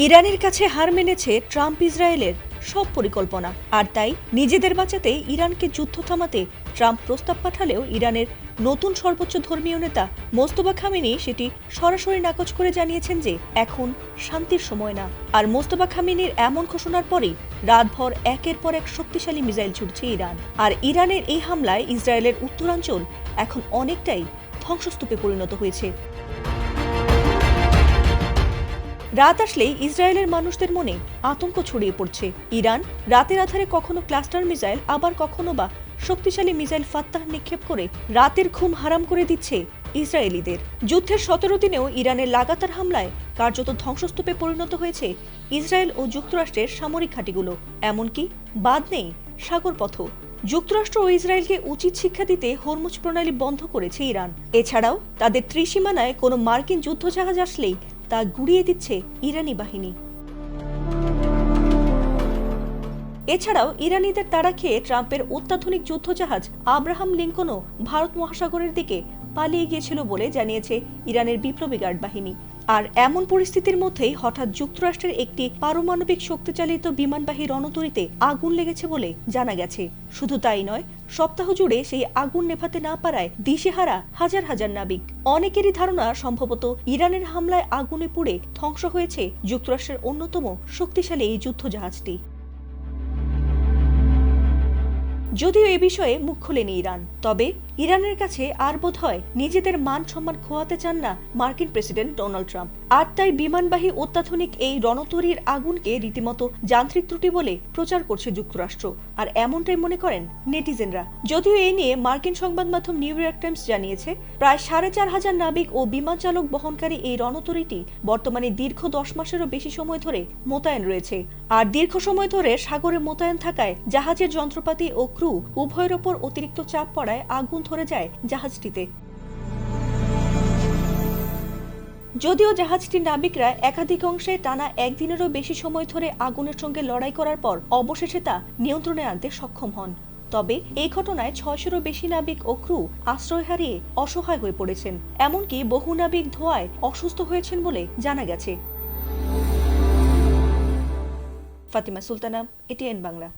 ইরানের কাছে হার মেনেছে ট্রাম্প ইসরায়েলের সব পরিকল্পনা, আর তাই নিজেদের বাঁচাতে ইরানকে যুদ্ধ থামাতে ট্রাম্প প্রস্তাব পাঠালেও ইরানের নতুন সর্বোচ্চ ধর্মীয় নেতা মোস্তফা খামেনি সেটি সরাসরি নাকচ করে জানিয়েছেন যে এখন শান্তির সময় না। আর মোস্তফা খামেনির এমন ঘোষণার পরেই রাতভর একের পর এক শক্তিশালী মিসাইল ছুটছে ইরান। আর ইরানের এই হামলায় ইসরায়েলের উত্তরাঞ্চল এখন অনেকটাই ধ্বংসস্তূপে পরিণত হয়েছে। রাত আসলেই ইসরায়েলের মানুষদের মনে আতঙ্ক ছড়িয়ে পড়ছে। ইরান রাতের আধারে কখনো ক্লাস্টার মিসাইল, আবার কখনো বা শক্তিশালী মিসাইল ফাত্তাহ নিক্ষেপ করে রাতের ঘুম হারাম করে দিচ্ছে ইসরায়েলিদের। যুদ্ধের 17 দিনেও ইরানের লাগাতার হামলায় কার্যত ধ্বংসস্তূপে পরিণত হয়েছে ইসরায়েল ও যুক্তরাষ্ট্রের সামরিক ঘাঁটিগুলো। এমনকি বাদ নেই সাগরপথও। যুক্তরাষ্ট্র ও ইসরায়েলকে উচিত শিক্ষা দিতে হরমুজ প্রণালী বন্ধ করেছে ইরান। এছাড়াও তাদের ত্রিসীমানায় কোনো মার্কিন যুদ্ধজাহাজ আসলেই তা গুড়িয়ে দিচ্ছে ইরানি বাহিনী। এছাড়াও ইরানিদের তাড়া খেয়ে ট্রাম্পের অত্যাধুনিক যুদ্ধজাহাজ আব্রাহাম লিঙ্কনও ভারত মহাসাগরের দিকে পালিয়ে গিয়েছিল বলে জানিয়েছে ইরানের বিপ্লবী গার্ড বাহিনী। আর এমন পরিস্থিতির মধ্যেই হঠাৎ যুক্তরাষ্ট্রের একটি পারমাণবিক শক্তিচালিত বিমানবাহী রণতরীতে আগুন লেগেছে বলে জানা গেছে। শুধু তাই নয়, সপ্তাহ জুড়ে সেই আগুন নেভাতে না পারায় দিশেহারা হাজার হাজার নাবিক। অনেকেরই ধারণা সম্ভবত ইরানের হামলায় আগুনে পুড়ে ধ্বংস হয়েছে যুক্তরাষ্ট্রের অন্যতম শক্তিশালী এই যুদ্ধজাহাজটি। যদিও এ বিষয়ে মুখ খোলেনি ইরান, তবে ইরানের কাছে আর বোধ হয় নিজেদের মান সম্মান খোয়াতে চান না মার্কিন প্রেসিডেন্ট ডোনাল্ড ট্রাম্প। আর তাই বিমানবাহী অত্যাধুনিক এই রণতরীর আগুনকে রীতিমতো যান্ত্রিক ত্রুটি বলে প্রচার করছে যুক্তরাষ্ট্র। আর এমনটাই মনে করেন নেটিজেনরা। যদিও এই নিয়ে মার্কিন সংবাদ মাধ্যম নিউ ইয়র্ক টাইমস জানিয়েছে, প্রায় 4,500 নাবিক ও বিমান চালক বহনকারী এই রণতরীটি বর্তমানে দীর্ঘ 10 মাসেরও বেশি সময় ধরে মোতায়েন রয়েছে। আর দীর্ঘ সময় ধরে সাগরে মোতায়েন থাকায় জাহাজের যন্ত্রপাতি ও ক্রু উভয়ের ওপর অতিরিক্ত চাপ পড়ায় আগুন ধরে যায় জাহাজটিতে। যদিও জাহাজটির নাবিকরা একাধিক অংশে টানা একদিনেরও বেশি সময় ধরে আগুনের সঙ্গে লড়াই করার পর অবশেষে তা নিয়ন্ত্রণে আনতে সক্ষম হন, তবে এই ঘটনায় 600-এরও বেশি নাবিক ও ক্রু আশ্রয় হারিয়ে অসহায় হয়ে পড়েছেন। এমনকি বহু নাবিক ধোঁয়ায় অসুস্থ হয়েছেন বলে জানা গেছে। ফাতিমা সুলতানা, এটিএন বাংলা।